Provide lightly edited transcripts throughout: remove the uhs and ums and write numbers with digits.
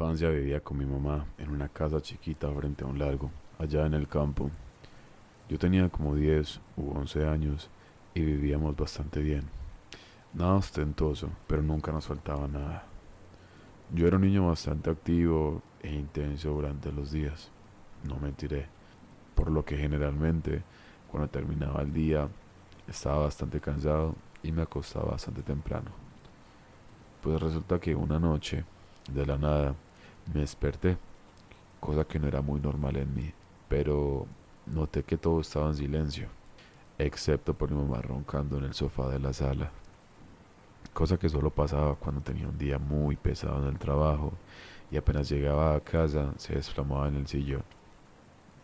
infancia vivía con mi mamá en una casa chiquita frente a un lago, allá en el campo. Yo tenía como 10 u 11 años y vivíamos bastante bien. Nada ostentoso, pero nunca nos faltaba nada. Yo era un niño bastante activo e intenso durante los días, no mentiré, por lo que generalmente cuando terminaba el día estaba bastante cansado y me acostaba bastante temprano. Pues resulta que una noche, de la nada, me desperté, cosa que no era muy normal en mí, pero noté que todo estaba en silencio, excepto por mi mamá roncando en el sofá de la sala, cosa que solo pasaba cuando tenía un día muy pesado en el trabajo y apenas llegaba a casa se desplomaba en el sillón.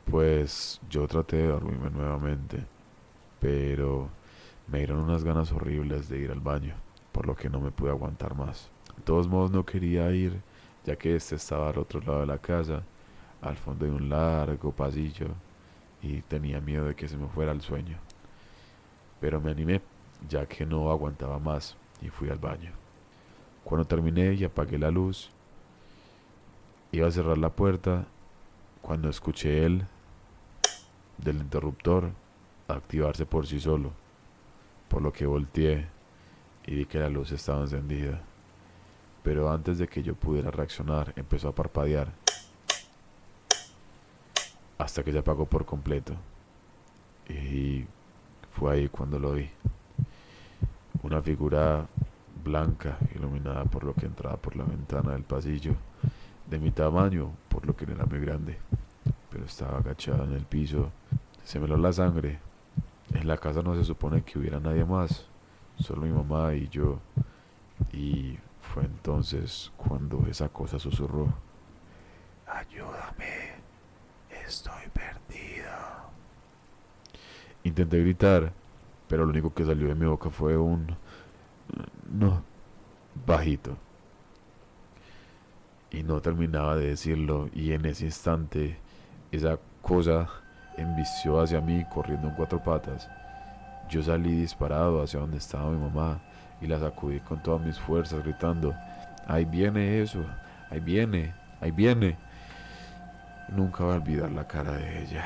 Pues yo traté de dormirme nuevamente, pero me dieron unas ganas horribles de ir al baño, por lo que no me pude aguantar más. De todos modos no quería ir, ya que este estaba al otro lado de la casa, al fondo de un largo pasillo, y tenía miedo de que se me fuera el sueño. Pero me animé, ya que no aguantaba más, y fui al baño. Cuando terminé y apagué la luz, iba a cerrar la puerta cuando escuché el del interruptor activarse por sí solo, por lo que volteé y vi que la luz estaba encendida. Pero antes de que yo pudiera reaccionar, empezó a parpadear hasta que se apagó por completo. Y fue ahí cuando lo vi. Una figura blanca, iluminada por lo que entraba por la ventana del pasillo, de mi tamaño, por lo que no era muy grande, pero estaba agachada en el piso. Se me heló la sangre. En la casa no se supone que hubiera nadie más, solo mi mamá y yo. Y fue entonces cuando esa cosa susurró: ayúdame, estoy perdido. Intenté gritar, pero lo único que salió de mi boca fue un no, bajito. Y no terminaba de decirlo, y en ese instante esa cosa embistió hacia mí corriendo en cuatro patas. Yo salí disparado hacia donde estaba mi mamá y la sacudí con todas mis fuerzas gritando: ahí viene eso, ahí viene, ahí viene. Nunca voy a olvidar la cara de ella.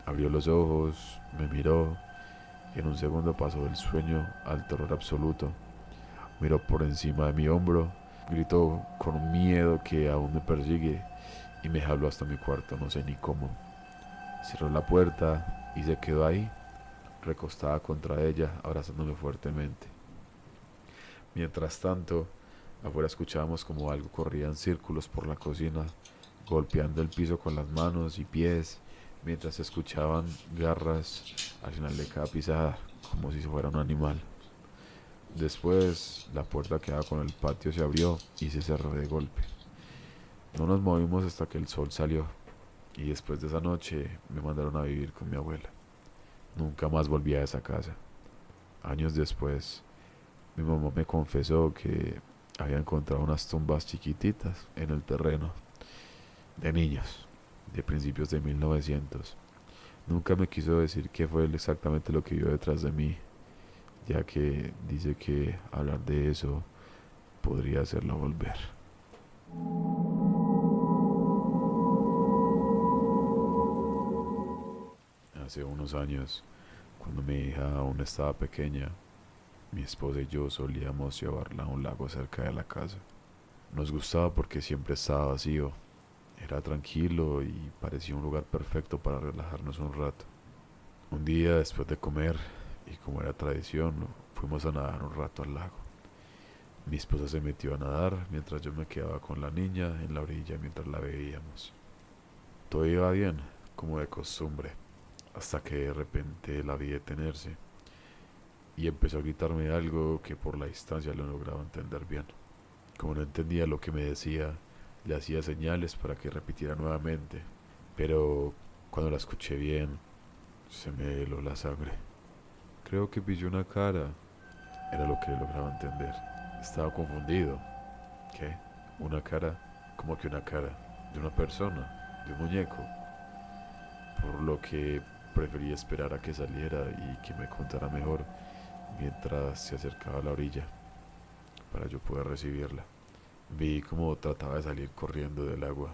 Abrió los ojos, me miró y en un segundo pasó del sueño al terror absoluto. Miró por encima de mi hombro, gritó con un miedo que aún me persigue y me jaló hasta mi cuarto, no sé ni cómo. Cerró la puerta y se quedó ahí, recostada contra ella, abrazándome fuertemente. Mientras tanto, afuera escuchábamos como algo corría en círculos por la cocina, golpeando el piso con las manos y pies, mientras se escuchaban garras al final de cada pisada, como si fuera un animal. Después, la puerta que daba con el patio se abrió y se cerró de golpe. No nos movimos hasta que el sol salió, y después de esa noche me mandaron a vivir con mi abuela. Nunca más volví a esa casa. Años después, mi mamá me confesó que había encontrado unas tumbas chiquititas en el terreno, de niños, de principios de 1900. Nunca me quiso decir qué fue exactamente lo que vio detrás de mí, ya que dice que hablar de eso podría hacerlo volver. Hace unos años, cuando mi hija aún estaba pequeña, mi esposa y yo solíamos llevarla a un lago cerca de la casa. Nos gustaba porque siempre estaba vacío, era tranquilo y parecía un lugar perfecto para relajarnos un rato. Un día después de comer, y como era tradición, fuimos a nadar un rato al lago. Mi esposa se metió a nadar mientras yo me quedaba con la niña en la orilla mientras la veíamos. Todo iba bien, como de costumbre, hasta que de repente la vi detenerse y empezó a gritarme algo que por la distancia no lograba entender bien. Como no entendía lo que me decía, le hacía señales para que repitiera nuevamente, pero cuando la escuché bien, se me heló la sangre. Creo que pilló una cara, era lo que lograba entender. Estaba confundido. ¿Qué? ¿Una cara? ¿Cómo que una cara? ¿De una persona? ¿De un muñeco? Por lo que preferí esperar a que saliera y que me contara mejor mientras se acercaba a la orilla para yo poder recibirla. Vi cómo trataba de salir corriendo del agua,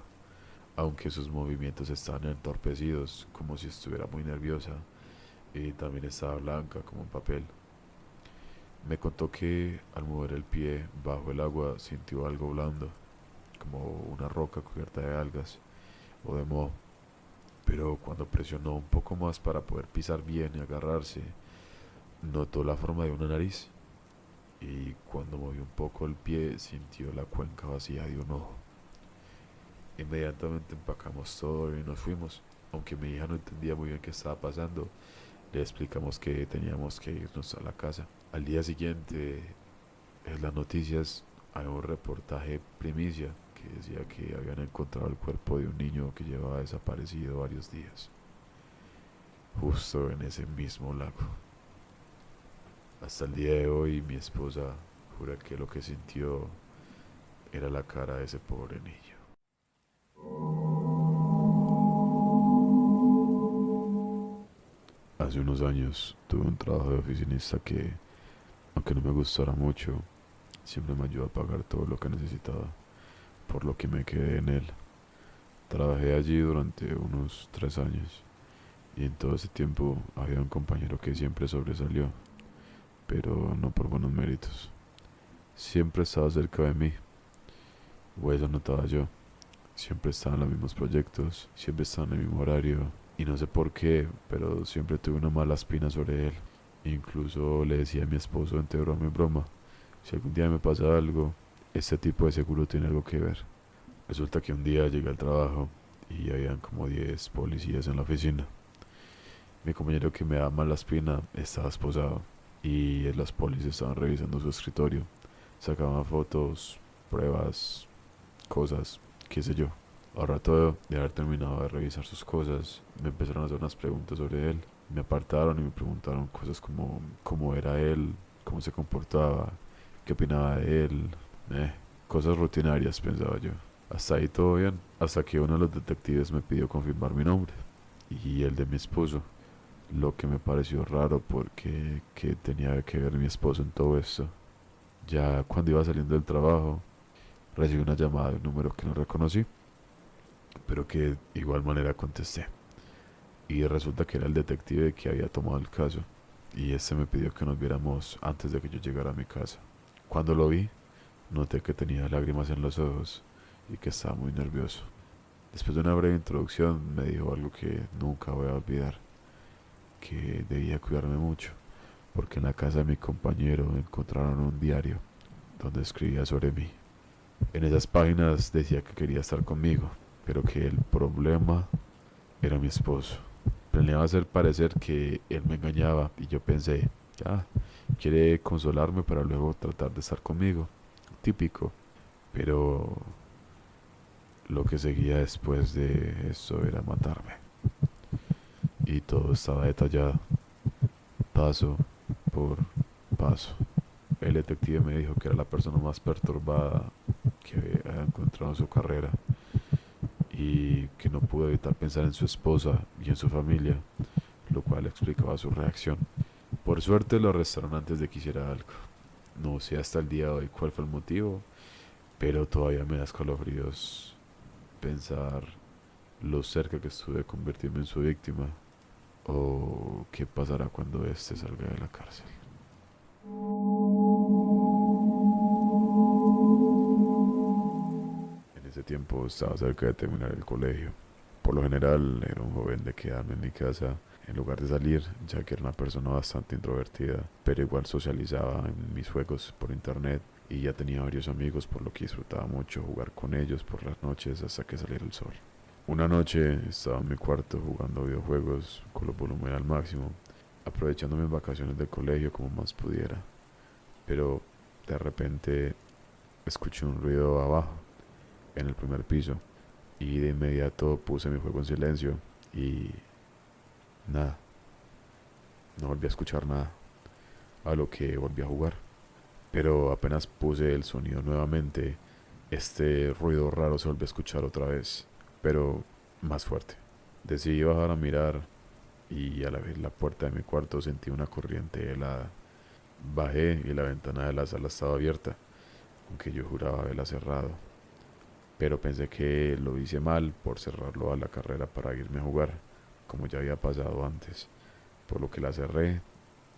aunque sus movimientos estaban entorpecidos, como si estuviera muy nerviosa, y también estaba blanca como un papel. Me contó que al mover el pie bajo el agua sintió algo blando, como una roca cubierta de algas o de moho, pero cuando presionó un poco más para poder pisar bien y agarrarse, notó la forma de una nariz y cuando movió un poco el pie sintió la cuenca vacía de un ojo. Inmediatamente empacamos todo y nos fuimos. Aunque mi hija no entendía muy bien qué estaba pasando, le explicamos que teníamos que irnos a la casa. Al día siguiente, en las noticias hay un reportaje primicia que decía que habían encontrado el cuerpo de un niño que llevaba desaparecido varios días, justo en ese mismo lago. Hasta el día de hoy mi esposa jura que lo que sintió era la cara de ese pobre niño. Hace unos años tuve un trabajo de oficinista que, aunque no me gustara mucho, siempre me ayudó a pagar todo lo que necesitaba, por lo que me quedé en él. Trabajé allí durante unos 3 años y en todo ese tiempo había un compañero que siempre sobresalió, pero no por buenos méritos. Siempre estaba cerca de mí, o eso notaba yo. Siempre estaba en los mismos proyectos, siempre estaba en el mismo horario, y no sé por qué, pero siempre tuve una mala espina sobre él. Incluso le decía a mi esposo entre broma y broma, si algún día me pasa algo, este tipo de seguro tiene algo que ver. Resulta que un día llegué al trabajo y habían como 10 policías en la oficina. Mi compañero que me da mala espina estaba esposado y los policías estaban revisando su escritorio. Sacaban fotos, pruebas, cosas, qué sé yo. Al rato de haber terminado de revisar sus cosas, me empezaron a hacer unas preguntas sobre él. Me apartaron y me preguntaron cosas como cómo era él, cómo se comportaba, qué opinaba de él. Eh, Cosas rutinarias, pensaba yo. Hasta ahí todo bien, hasta que uno de los detectives me pidió confirmar mi nombre y el de mi esposo, lo que me pareció raro porque que tenía que ver mi esposo en todo esto. Ya cuando iba saliendo del trabajo, recibí una llamada de un número que no reconocí, pero que de igual manera contesté. Y resulta que era el detective que había tomado el caso, y este me pidió que nos viéramos antes de que yo llegara a mi casa. Cuando lo vi, noté que tenía lágrimas en los ojos y que estaba muy nervioso. Después de una breve introducción me dijo algo que nunca voy a olvidar, que debía cuidarme mucho, porque en la casa de mi compañero encontraron un diario donde escribía sobre mí. En esas páginas decía que quería estar conmigo, pero que el problema era mi esposo. Planeaba hacer parecer que él me engañaba y yo pensé, ya, quiere consolarme para luego tratar de estar conmigo. Típico. Pero lo que seguía después de eso era matarme. Y todo estaba detallado, paso por paso. El detective me dijo que era la persona más perturbada que había encontrado en su carrera y que no pudo evitar pensar en su esposa y en su familia, lo cual explicaba su reacción. Por suerte lo arrestaron antes de que hiciera algo. No sé hasta el día de hoy cuál fue el motivo, pero todavía me da escalofríos pensar lo cerca que estuve de convertirme en su víctima o qué pasará cuando éste salga de la cárcel. En ese tiempo estaba cerca de terminar el colegio. Por lo general era un joven de quedarme en mi casa en lugar de salir, ya que era una persona bastante introvertida, pero igual socializaba en mis juegos por internet y ya tenía varios amigos, por lo que disfrutaba mucho jugar con ellos por las noches hasta que saliera el sol. Una noche estaba en mi cuarto jugando videojuegos con los volumen al máximo, aprovechando mis vacaciones del colegio como más pudiera, pero de repente escuché un ruido abajo, en el primer piso, y de inmediato puse mi juego en silencio y nada, no volví a escuchar nada, a lo que volví a jugar. Pero apenas puse el sonido nuevamente, este ruido raro se volvió a escuchar otra vez, pero más fuerte. Decidí bajar a mirar y al abrir la puerta de mi cuarto sentí una corriente helada. Bajé y la ventana de la sala estaba abierta, aunque yo juraba haberla cerrado. Pero pensé que lo hice mal por cerrarlo a la carrera para irme a jugar, como ya había pasado antes, por lo que la cerré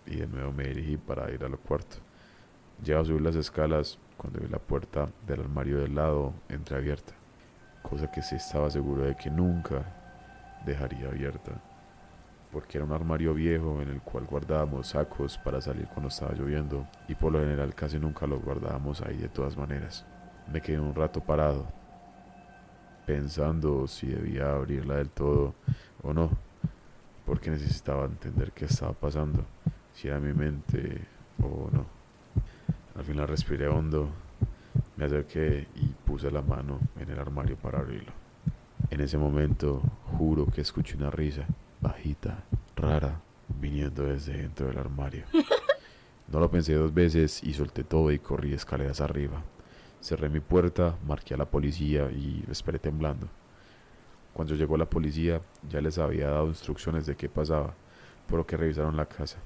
y de nuevo me dirigí para ir al cuarto. Ya a subir las escalas cuando vi la puerta del armario del lado entreabierta, cosa que sí estaba seguro de que nunca dejaría abierta, porque era un armario viejo en el cual guardábamos sacos para salir cuando estaba lloviendo y por lo general casi nunca los guardábamos ahí de todas maneras. Me quedé un rato parado, pensando si debía abrirla del todo o no, porque necesitaba entender qué estaba pasando, si era mi mente o no. Al final respiré hondo, me acerqué y puse la mano en el armario para abrirlo. En ese momento juro que escuché una risa, bajita, rara, viniendo desde dentro del armario. No lo pensé dos veces y solté todo y corrí escaleras arriba. Cerré mi puerta, marqué a la policía y esperé temblando. Cuando llegó la policía ya les había dado instrucciones de qué pasaba, por lo que revisaron la casa.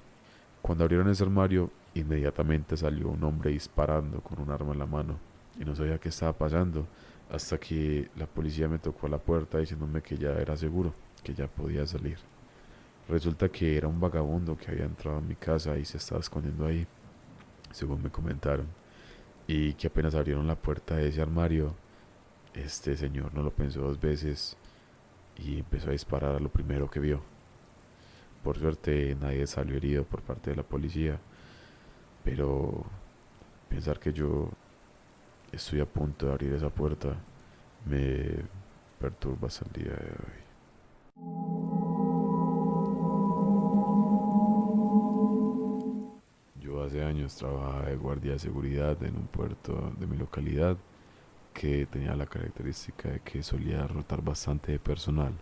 Cuando abrieron ese armario, inmediatamente salió un hombre disparando con un arma en la mano y no sabía qué estaba pasando hasta que la policía me tocó a la puerta diciéndome que ya era seguro, que ya podía salir. Resulta que era un vagabundo que había entrado a mi casa y se estaba escondiendo ahí, según me comentaron, y que apenas abrieron la puerta de ese armario, este señor no lo pensó dos veces y empezó a disparar a lo primero que vio. Por suerte nadie salió herido por parte de la policía, pero pensar que yo estoy a punto de abrir esa puerta me perturba hasta el día de hoy. Yo hace años trabajaba de guardia de seguridad en un puerto de mi localidad que tenía la característica de que solía rotar bastante de personal.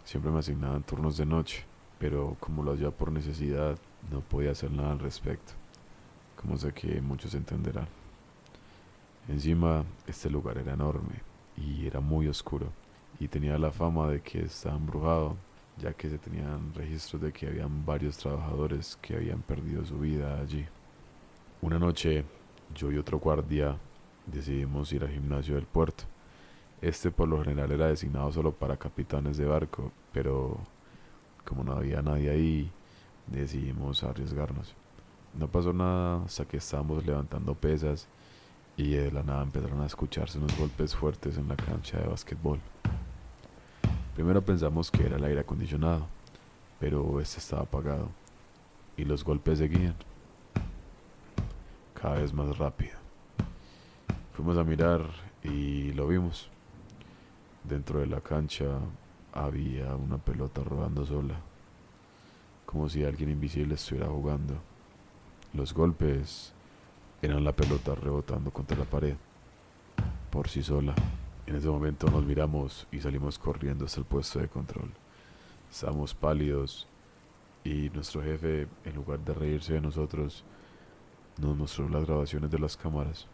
Siempre me asignaban turnos de noche, pero como lo hacía por necesidad, no podía hacer nada al respecto, como sé que muchos entenderán. Encima, este lugar era enorme y era muy oscuro, y tenía la fama de que estaba embrujado, ya que se tenían registros de que habían varios trabajadores que habían perdido su vida allí. Una noche, yo y otro guardia decidimos ir al gimnasio del puerto. Este por lo general era designado solo para capitanes de barco, pero como no había nadie ahí, decidimos arriesgarnos. No pasó nada hasta que estábamos levantando pesas y de la nada empezaron a escucharse unos golpes fuertes en la cancha de básquetbol. Primero pensamos que era el aire acondicionado, pero este estaba apagado y los golpes seguían, cada vez más rápido. Fuimos a mirar y lo vimos. Dentro de la cancha había una pelota rodando sola, como si alguien invisible estuviera jugando. Los golpes eran la pelota rebotando contra la pared, por sí sola. En ese momento nos miramos y salimos corriendo hasta el puesto de control. Estábamos pálidos y nuestro jefe, en lugar de reírse de nosotros, nos mostró las grabaciones de las cámaras.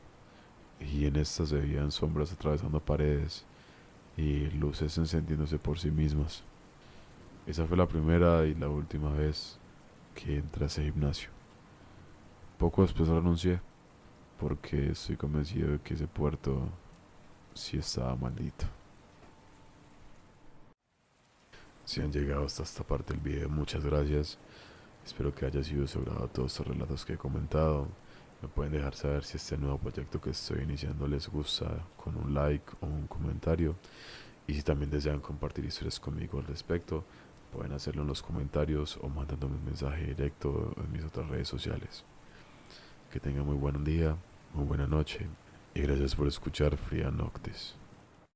Y en estas se veían sombras atravesando paredes y luces encendiéndose por sí mismas. Esa fue la primera y la última vez que entré a ese gimnasio. Poco después renuncié, porque estoy convencido de que ese puerto sí estaba maldito. Si han llegado hasta esta parte del video, muchas gracias. Espero que haya sido de su agrado todos estos relatos que he comentado. Me pueden dejar saber si este nuevo proyecto que estoy iniciando les gusta con un like o un comentario. Y si también desean compartir historias conmigo al respecto, pueden hacerlo en los comentarios o mandándome un mensaje directo en mis otras redes sociales. Que tengan muy buen día, muy buena noche y gracias por escuchar Fría Noctis.